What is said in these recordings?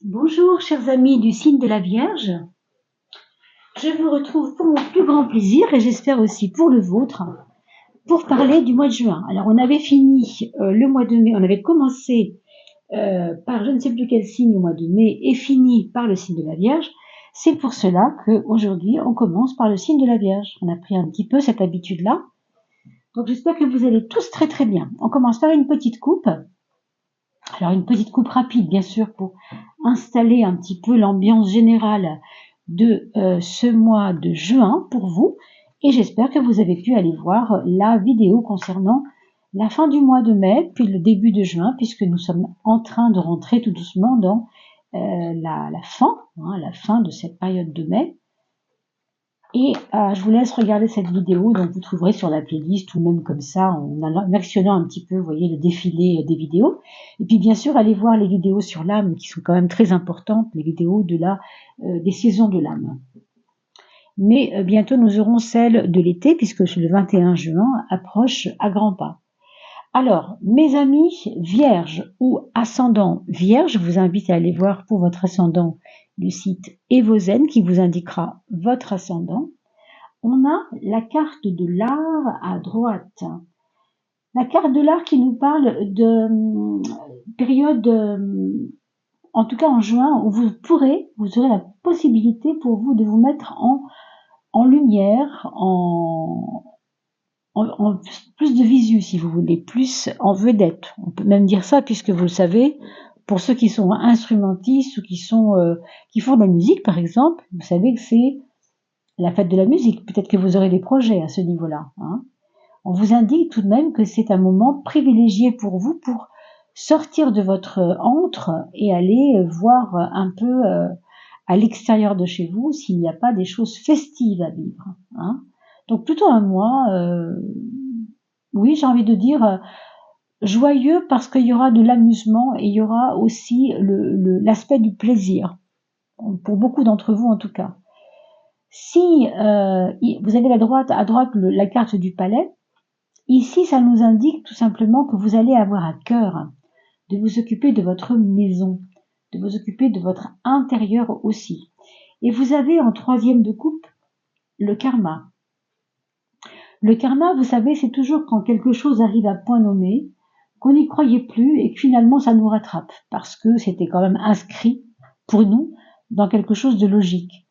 Bonjour chers amis du signe de la Vierge, je vous retrouve pour mon plus grand plaisir et j'espère aussi pour le vôtre pour parler du mois de juin. Alors on avait fini le mois de mai, on avait commencé par je ne sais plus quel signe au mois de mai et fini par le signe de la Vierge. C'est pour cela qu'aujourd'hui on commence par le signe de la Vierge. On a pris un petit peu cette habitude-là. Donc j'espère que vous allez tous très très bien. On commence par une petite coupe. Alors une petite coupe rapide bien sûr pour installer un petit peu l'ambiance générale de ce mois de juin pour vous et j'espère que vous avez pu aller voir la vidéo concernant la fin du mois de mai puis le début de juin puisque nous sommes en train de rentrer tout doucement dans la fin de cette période de mai. Et je vous laisse regarder cette vidéo, donc vous trouverez sur la playlist ou même comme ça, en actionnant un petit peu, vous voyez, le défilé des vidéos. Et puis bien sûr, allez voir les vidéos sur l'âme qui sont quand même très importantes, les vidéos des saisons de l'âme. Mais bientôt, nous aurons celle de l'été, puisque le 21 juin approche à grands pas. Alors, mes amis vierges ou ascendant vierge, je vous invite à aller voir pour votre ascendant le site Evozen qui vous indiquera votre ascendant. On a la carte de l'art à droite. La carte de l'art qui nous parle de période, en tout cas en juin, où vous aurez la possibilité pour vous de vous mettre en lumière, en plus de visu, si vous voulez, plus en vedette. On peut même dire ça, puisque vous le savez, pour ceux qui sont instrumentistes ou qui font de la musique, par exemple, vous savez que c'est la fête de la musique. Peut-être que vous aurez des projets à ce niveau-là. Hein. On vous indique tout de même que c'est un moment privilégié pour vous pour sortir de votre antre et aller voir un peu à l'extérieur de chez vous s'il n'y a pas des choses festives à vivre. Hein. Donc plutôt un mois, oui, j'ai envie de dire joyeux parce qu'il y aura de l'amusement et il y aura aussi l'aspect du plaisir, pour beaucoup d'entre vous en tout cas. Si vous avez à droite la carte du palais, ici ça nous indique tout simplement que vous allez avoir à cœur de vous occuper de votre maison, de vous occuper de votre intérieur aussi. Et vous avez en troisième de coupe le karma. Le karma, vous savez, c'est toujours quand quelque chose arrive à point nommé, qu'on n'y croyait plus et que finalement ça nous rattrape, parce que c'était quand même inscrit pour nous dans quelque chose de logique.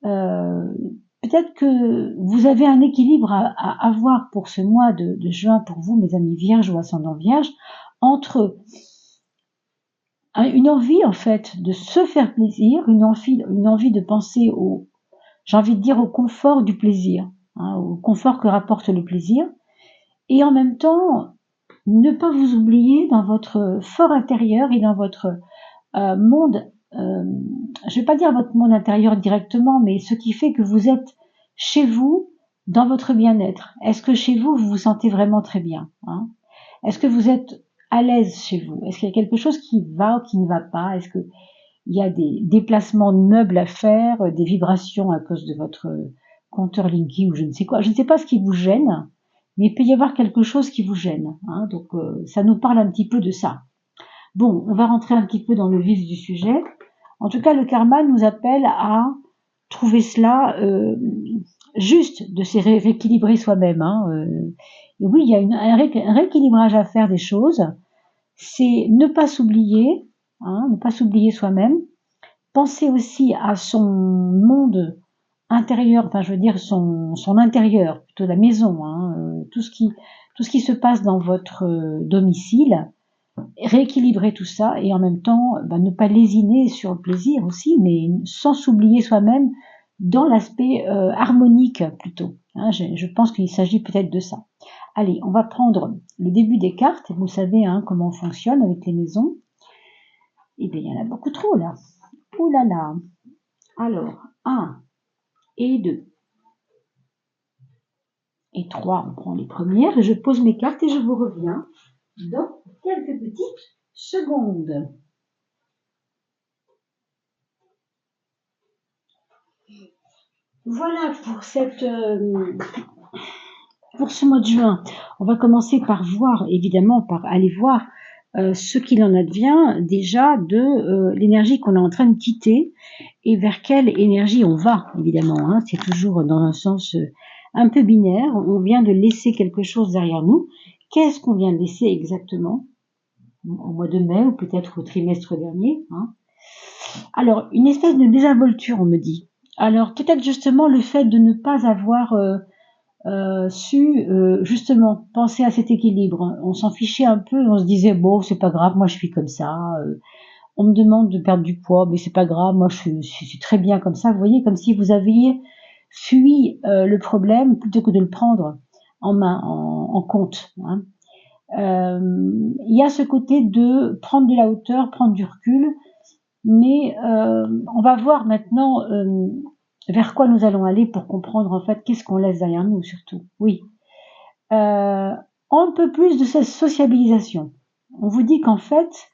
Peut-être que vous avez un équilibre à avoir pour ce mois de juin pour vous, mes amis vierges ou ascendants vierges, entre une envie en fait de se faire plaisir, une envie de penser j'ai envie de dire au confort du plaisir, hein, au confort que rapporte le plaisir, et en même temps ne pas vous oublier dans votre fort intérieur et dans votre monde, je vais pas dire votre monde intérieur directement, mais ce qui fait que vous êtes chez vous dans votre bien-être. Est-ce que chez vous, vous vous sentez vraiment très bien, hein? Est-ce que vous êtes à l'aise chez vous? Est-ce qu'il y a quelque chose qui va ou qui ne va pas? Est-ce qu'il y a des déplacements de meubles à faire, des vibrations à cause de votre compteur Linky ou je ne sais quoi? Je ne sais pas ce qui vous gêne, mais il peut y avoir quelque chose qui vous gêne, hein? Donc ça nous parle un petit peu de ça. Bon, on va rentrer un petit peu dans le vif du sujet. En tout cas, le karma nous appelle à trouver cela juste, de se rééquilibrer soi-même. Hein. Et oui, il y a un rééquilibrage à faire des choses. C'est ne pas s'oublier, hein, ne pas s'oublier soi-même. Penser aussi à son monde intérieur, enfin je veux dire son intérieur, plutôt la maison, hein, tout ce qui se passe dans votre domicile. Rééquilibrer tout ça et en même temps ne pas lésiner sur le plaisir aussi, mais sans s'oublier soi-même dans l'aspect harmonique plutôt. Hein, je pense qu'il s'agit peut-être de ça. Allez, on va prendre le début des cartes. Vous savez hein, comment on fonctionne avec les maisons. Eh bien, il y en a beaucoup trop là. Ouh là là. Alors, 1 et 2 et 3, on prend les premières et je pose mes cartes et je vous reviens dans quelques petites secondes. Voilà pour ce mois de juin. On va commencer par aller voir ce qu'il en advient déjà de l'énergie qu'on est en train de quitter et vers quelle énergie on va, évidemment. Hein. C'est toujours dans un sens un peu binaire. On vient de laisser quelque chose derrière nous. Qu'est-ce qu'on vient de laisser exactement au mois de mai ou peut-être au trimestre dernier, hein. Alors, une espèce de désinvolture, on me dit. Alors, peut-être justement le fait de ne pas avoir su justement penser à cet équilibre. On s'en fichait un peu, on se disait bon, c'est pas grave, moi je suis comme ça. On me demande de perdre du poids, mais c'est pas grave, moi je suis très bien comme ça. Vous voyez, comme si vous aviez fui le problème plutôt que de le prendre en main, en compte. Hein. Il y a ce côté de prendre de la hauteur, prendre du recul, mais on va voir maintenant vers quoi nous allons aller pour comprendre en fait qu'est-ce qu'on laisse derrière nous surtout. Oui. Un peu plus de cette sociabilisation. On vous dit qu'en fait,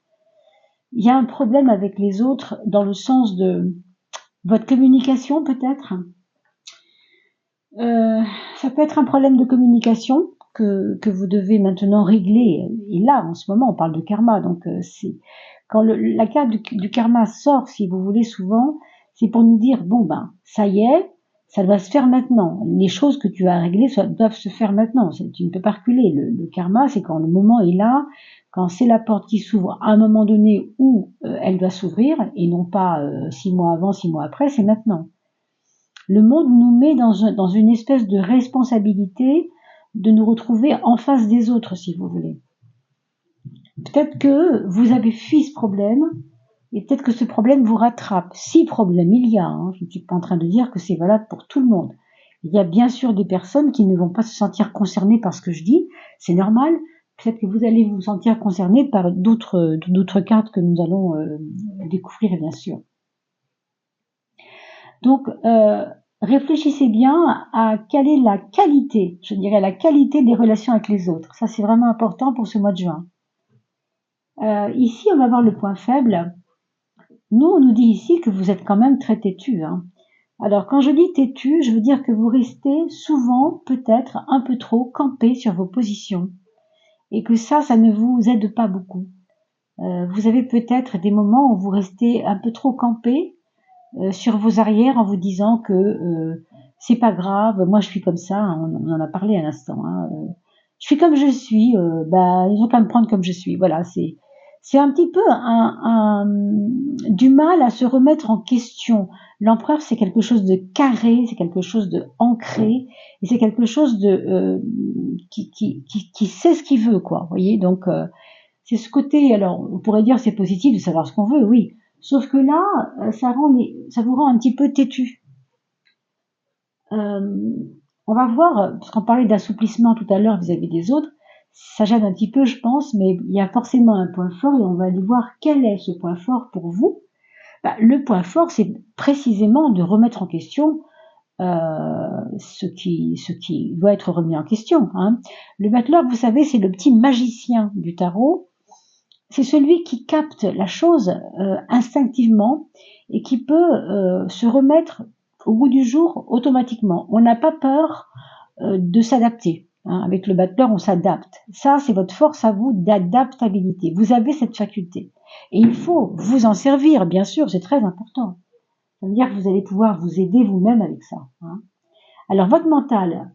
il y a un problème avec les autres dans le sens de votre communication peut-être. Ça peut être un problème de communication que vous devez maintenant régler. Et là, en ce moment, on parle de karma. Donc, c'est quand la carte du karma sort, si vous voulez, souvent, c'est pour nous dire, bon, ben, ça y est, ça doit se faire maintenant. Les choses que tu as réglées doivent se faire maintenant. Tu ne peux pas reculer. Le karma, c'est quand le moment est là, quand c'est la porte qui s'ouvre à un moment donné où elle doit s'ouvrir, et non pas 6 mois avant, 6 mois après, c'est maintenant. Le monde nous met dans une espèce de responsabilité de nous retrouver en face des autres, si vous voulez. Peut-être que vous avez fui ce problème, et peut-être que ce problème vous rattrape. Si problème il y a, hein, je ne suis pas en train de dire que c'est valable pour tout le monde. Il y a bien sûr des personnes qui ne vont pas se sentir concernées par ce que je dis, c'est normal. Peut-être que vous allez vous sentir concerné par d'autres cartes que nous allons découvrir, bien sûr. Donc, réfléchissez bien à quelle est la qualité, je dirais la qualité des relations avec les autres. Ça, c'est vraiment important pour ce mois de juin. Ici, on va voir le point faible. Nous, on nous dit ici que vous êtes quand même très têtu. Hein. Alors, quand je dis têtu, je veux dire que vous restez souvent, peut-être, un peu trop campé sur vos positions. Et que ça ne vous aide pas beaucoup. Vous avez peut-être des moments où vous restez un peu trop campé sur vos arrières en vous disant que c'est pas grave, moi je suis comme ça, hein, on en a parlé à l'instant, hein, je suis comme je suis, ils ont qu'à me prendre comme je suis, voilà, c'est un petit peu du mal à se remettre en question. L'empereur, c'est quelque chose de carré, c'est quelque chose de ancré, et c'est quelque chose de qui sait ce qu'il veut, quoi, vous voyez, donc c'est ce côté, alors on pourrait dire c'est positif de savoir ce qu'on veut, oui, sauf que là, ça vous rend un petit peu têtu. On va voir, parce qu'on parlait d'assouplissement tout à l'heure vis-à-vis des autres, ça gêne un petit peu, je pense, mais il y a forcément un point fort et on va aller voir quel est ce point fort pour vous. Le point fort, c'est précisément de remettre en question ce qui doit être remis en question. Hein. Le battleur, vous savez, c'est le petit magicien du tarot. C'est celui qui capte la chose instinctivement et qui peut se remettre au goût du jour automatiquement. On n'a pas peur de s'adapter. Hein. Avec le battleur, on s'adapte. Ça, c'est votre force à vous d'adaptabilité. Vous avez cette faculté. Et il faut vous en servir, bien sûr, c'est très important. Ça veut dire que vous allez pouvoir vous aider vous-même avec ça. Hein. Alors, votre mental,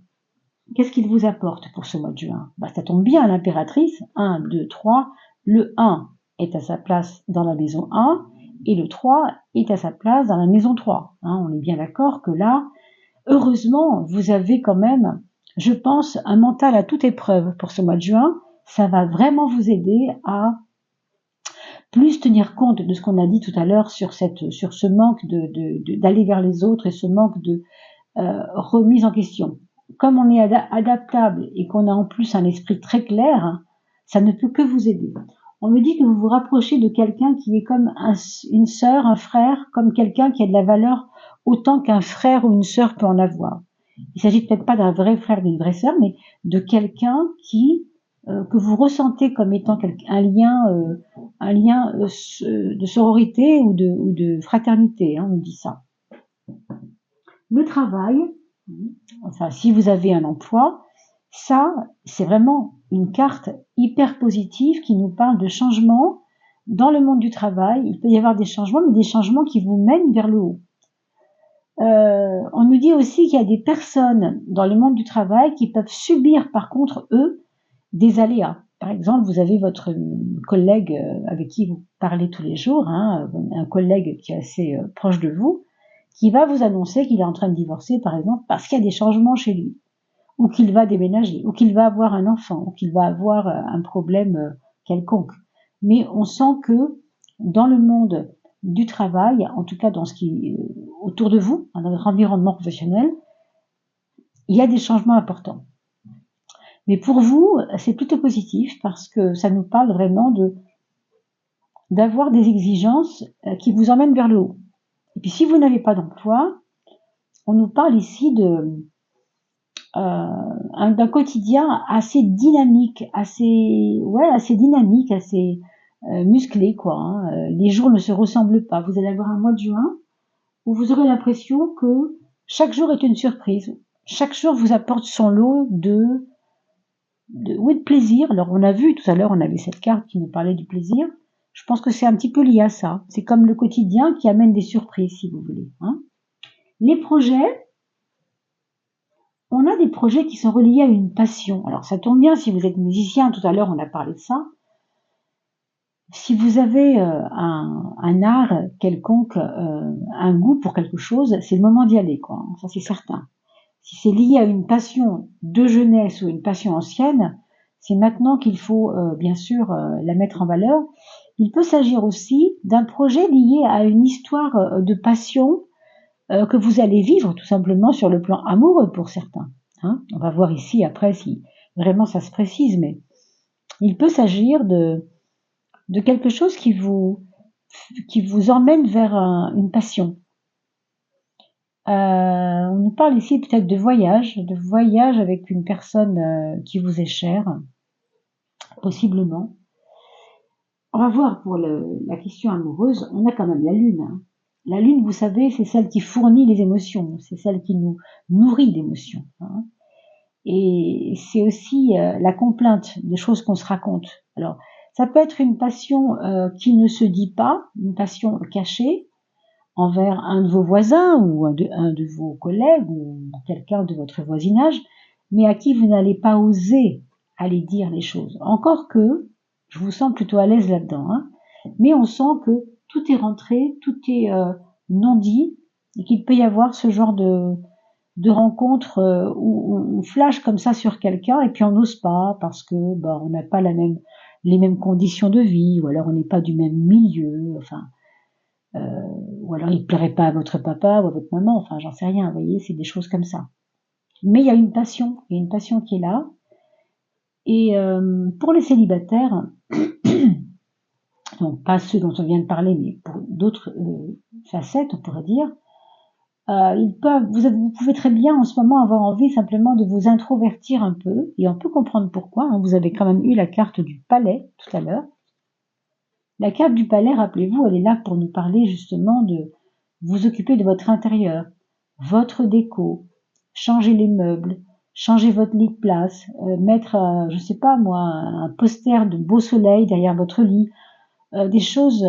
qu'est-ce qu'il vous apporte pour ce mois de juin? Ça tombe bien, l'impératrice, 1, 2, 3, le 1 est à sa place dans la maison 1 et le 3 est à sa place dans la maison 3. Hein, on est bien d'accord que là, heureusement, vous avez quand même, je pense, un mental à toute épreuve pour ce mois de juin. Ça va vraiment vous aider à plus tenir compte de ce qu'on a dit tout à l'heure sur ce manque d'aller vers les autres et ce manque de remise en question. Comme on est adaptable et qu'on a en plus un esprit très clair, ça ne peut que vous aider. On me dit que vous vous rapprochez de quelqu'un qui est comme une sœur, un frère, comme quelqu'un qui a de la valeur autant qu'un frère ou une sœur peut en avoir. Il s'agit peut-être pas d'un vrai frère, d'une vraie sœur, mais de quelqu'un que vous ressentez comme étant un lien de sororité ou de fraternité, hein, on dit ça. Le travail, enfin si vous avez un emploi, ça c'est vraiment une carte hyper positive qui nous parle de changements dans le monde du travail. Il peut y avoir des changements, mais des changements qui vous mènent vers le haut. On nous dit aussi qu'il y a des personnes dans le monde du travail qui peuvent subir par contre, eux, des aléas. Par exemple, vous avez votre collègue avec qui vous parlez tous les jours, hein, un collègue qui est assez proche de vous, qui va vous annoncer qu'il est en train de divorcer, par exemple, parce qu'il y a des changements chez lui, ou qu'il va déménager, ou qu'il va avoir un enfant, ou qu'il va avoir un problème quelconque. Mais on sent que dans le monde du travail, en tout cas dans ce qui est autour de vous, dans votre environnement professionnel, il y a des changements importants. Mais pour vous, c'est plutôt positif parce que ça nous parle vraiment d'avoir des exigences qui vous emmènent vers le haut. Et puis si vous n'avez pas d'emploi, on nous parle ici d'un quotidien assez dynamique, assez dynamique, assez musclé, quoi. Hein. Les jours ne se ressemblent pas. Vous allez avoir un mois de juin où vous aurez l'impression que chaque jour est une surprise. Chaque jour vous apporte son lot de plaisir. Alors on a vu tout à l'heure, on avait cette carte qui nous parlait du plaisir. Je pense que c'est un petit peu lié à ça. C'est comme le quotidien qui amène des surprises, si vous voulez. Hein. Les projets, on a des projets qui sont reliés à une passion. Alors ça tombe bien si vous êtes musicien, tout à l'heure on a parlé de ça. Si vous avez un art quelconque, un goût pour quelque chose, c'est le moment d'y aller, quoi. Ça c'est certain. Si c'est lié à une passion de jeunesse ou une passion ancienne, c'est maintenant qu'il faut bien sûr la mettre en valeur. Il peut s'agir aussi d'un projet lié à une histoire de passion que vous allez vivre tout simplement sur le plan amoureux pour certains. Hein. On va voir ici après si vraiment ça se précise, mais il peut s'agir de quelque chose qui vous emmène vers une passion. On nous parle ici peut-être de voyage avec une personne qui vous est chère, possiblement. On va voir pour la question amoureuse, on a quand même la lune. Hein. La lune, vous savez, c'est celle qui fournit les émotions, c'est celle qui nous nourrit d'émotions. Hein. Et c'est aussi la complainte des choses qu'on se raconte. Alors, ça peut être une passion qui ne se dit pas, une passion cachée, envers un de vos voisins ou un de vos collègues ou quelqu'un de votre voisinage, mais à qui vous n'allez pas oser aller dire les choses. Encore que, je vous sens plutôt à l'aise là-dedans, hein, mais on sent que tout est rentré, tout est non dit, et qu'il peut y avoir ce genre de rencontre où on flash comme ça sur quelqu'un et puis on n'ose pas parce que on n'a pas les mêmes conditions de vie, ou alors on n'est pas du même milieu, enfin... ou alors il plairait pas à votre papa ou à votre maman, enfin j'en sais rien, vous voyez, c'est des choses comme ça. Mais il y a une passion qui est là. Et pour les célibataires, donc pas ceux dont on vient de parler, mais pour d'autres facettes, on pourrait dire, vous pouvez très bien en ce moment avoir envie simplement de vous introvertir un peu, et on peut comprendre pourquoi. Hein, vous avez quand même eu la carte du palais tout à l'heure. La carte du palais, rappelez-vous, elle est là pour nous parler justement de vous occuper de votre intérieur, votre déco, changer les meubles, changer votre lit de place, mettre, je sais pas moi, un poster de beau soleil derrière votre lit, des choses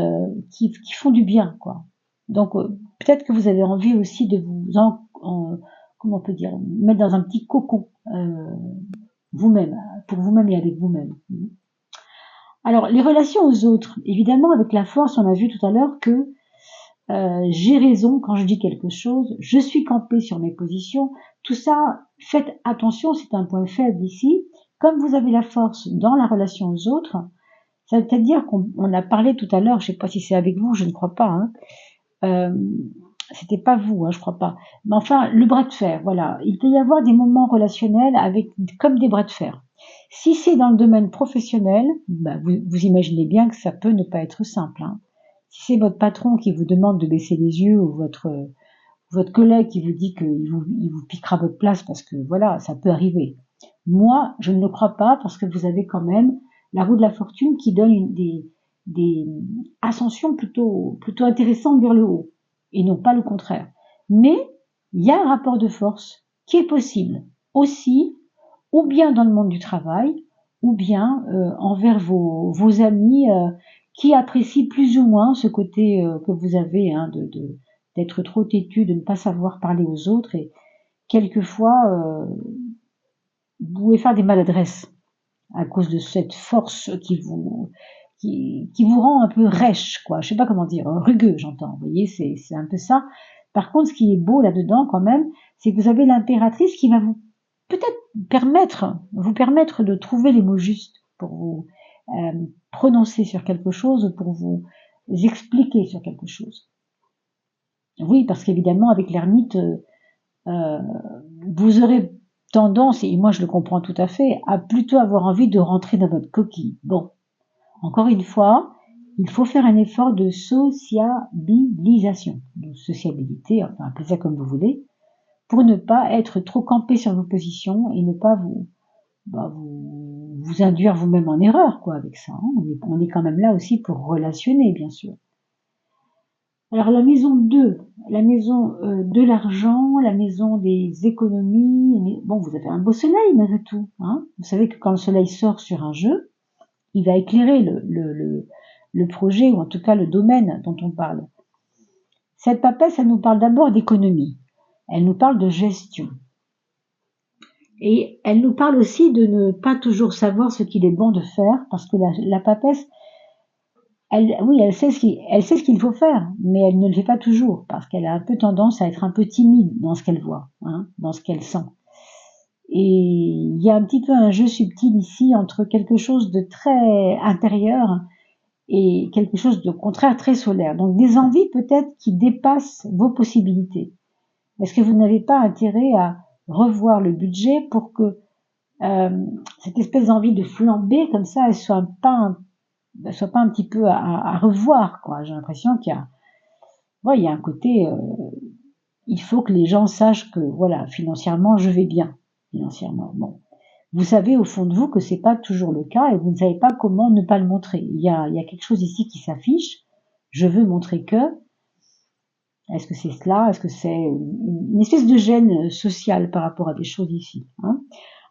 qui font du bien, quoi. Donc peut-être que vous avez envie aussi de vous comment on peut dire, mettre dans un petit cocon vous-même, pour vous-même et avec vous-même. Alors, les relations aux autres, évidemment, avec la force, on a vu tout à l'heure que j'ai raison quand je dis quelque chose, je suis campée sur mes positions, tout ça, faites attention, c'est un point faible ici. Comme vous avez la force dans la relation aux autres, ça veut peut-être dire qu'on a parlé tout à l'heure, je ne sais pas si c'est avec vous, je ne crois pas, hein, c'était pas vous, hein, je crois pas. Mais enfin, le bras de fer, voilà. Il peut y avoir des moments relationnels comme des bras de fer. Si c'est dans le domaine professionnel, vous imaginez bien que ça peut ne pas être simple. Hein. Si c'est votre patron qui vous demande de baisser les yeux ou votre collègue qui vous dit qu'il vous piquera votre place parce que voilà, ça peut arriver. Moi, je ne le crois pas parce que vous avez quand même la roue de la fortune qui donne des ascensions plutôt intéressantes vers le haut et non pas le contraire. Mais il y a un rapport de force qui est possible aussi ou bien dans le monde du travail, ou bien envers vos amis qui apprécient plus ou moins ce côté que vous avez, hein, d'être trop têtu, de ne pas savoir parler aux autres, et quelquefois vous pouvez faire des maladresses à cause de cette force qui vous rend un peu rêche, quoi. Je sais pas comment dire, rugueux, j'entends. Vous voyez, c'est un peu ça. Par contre, ce qui est beau là-dedans, quand même, c'est que vous avez l'impératrice qui va vous peut-être vous permettre de trouver les mots justes pour vous prononcer sur quelque chose, pour vous expliquer sur quelque chose. Oui, parce qu'évidemment, avec l'ermite, vous aurez tendance, et moi je le comprends tout à fait, à plutôt avoir envie de rentrer dans votre coquille. Bon, encore une fois, il faut faire un effort de sociabilisation, de sociabilité, enfin appelez ça comme vous voulez, pour ne pas être trop campé sur vos positions et ne pas vous induire vous-même en erreur, quoi, avec ça. Hein. On est quand même là aussi pour relationner, bien sûr. Alors la maison 2, la maison de l'argent, la maison des économies, bon, vous avez un beau soleil malgré tout. Hein. Vous savez que quand le soleil sort sur un jeu, il va éclairer le projet, ou en tout cas le domaine dont on parle. Cette papesse, elle nous parle d'abord d'économie, elle nous parle de gestion. Et elle nous parle aussi de ne pas toujours savoir ce qu'il est bon de faire, parce que la papesse, elle sait ce qu'il faut faire, mais elle ne le fait pas toujours, parce qu'elle a un peu tendance à être un peu timide dans ce qu'elle voit, hein, dans ce qu'elle sent. Et il y a un petit peu un jeu subtil ici entre quelque chose de très intérieur et quelque chose de contraire très solaire. Donc des envies peut-être qui dépassent vos possibilités. Est-ce que vous n'avez pas intérêt à revoir le budget pour que cette espèce d'envie de flamber comme ça, elle soit pas un petit peu à revoir, quoi. J'ai l'impression qu'il y a un côté, il faut que les gens sachent que, voilà, financièrement, je vais bien, financièrement. Bon. Vous savez au fond de vous que c'est pas toujours le cas et vous ne savez pas comment ne pas le montrer. Il y a quelque chose ici qui s'affiche. Je veux montrer que. Est-ce que c'est cela? Est-ce que c'est une espèce de gêne sociale par rapport à des choses ici, hein?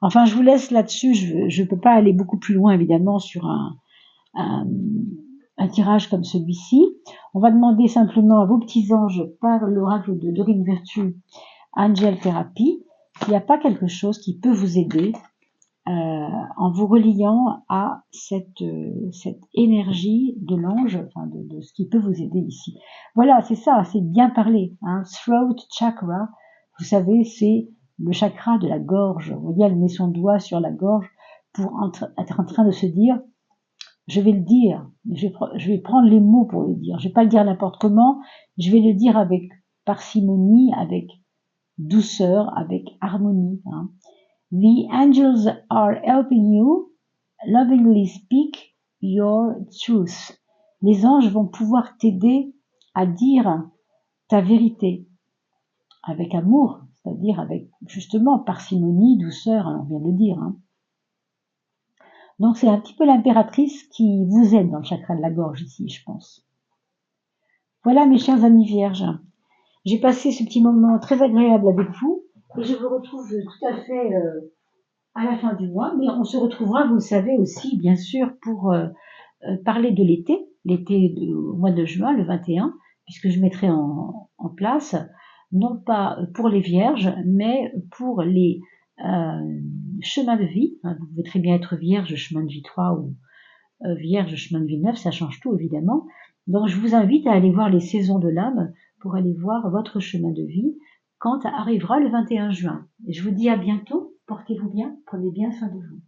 Enfin, je vous laisse là-dessus. Je peux pas aller beaucoup plus loin, évidemment, sur un tirage comme celui-ci. On va demander simplement à vos petits anges, par l'oracle de Dorine Virtue, Angel Therapy, s'il n'y a pas quelque chose qui peut vous aider en vous reliant à cette énergie de l'ange, enfin de ce qui peut vous aider ici. Voilà, c'est ça, c'est bien parlé. Hein. Throat chakra, vous savez, c'est le chakra de la gorge. Vous voyez, elle met son doigt sur la gorge pour être en train de se dire, je vais le dire, je vais prendre les mots pour le dire. Je vais pas le dire n'importe comment, je vais le dire avec parcimonie, avec douceur, avec harmonie. Hein. The angels are helping you lovingly speak your truth. Les anges vont pouvoir t'aider à dire ta vérité avec amour, c'est-à-dire avec justement parcimonie, douceur, on vient de le dire. Hein. Donc c'est un petit peu l'impératrice qui vous aide dans le chakra de la gorge ici, je pense. Voilà mes chers amis vierges, j'ai passé ce petit moment très agréable avec vous et je vous retrouve tout à fait à la fin du mois, mais on se retrouvera, vous le savez aussi, bien sûr, pour parler de l'été au mois de juin, le 21, puisque je mettrai en place, non pas pour les vierges, mais pour les chemins de vie. Vous pouvez très bien être vierge, chemin de vie 3 ou vierge, chemin de vie 9, ça change tout évidemment. Donc je vous invite à aller voir les saisons de l'âme pour aller voir votre chemin de vie quand arrivera le 21 juin. Et je vous dis à bientôt, portez-vous bien, prenez bien soin de vous.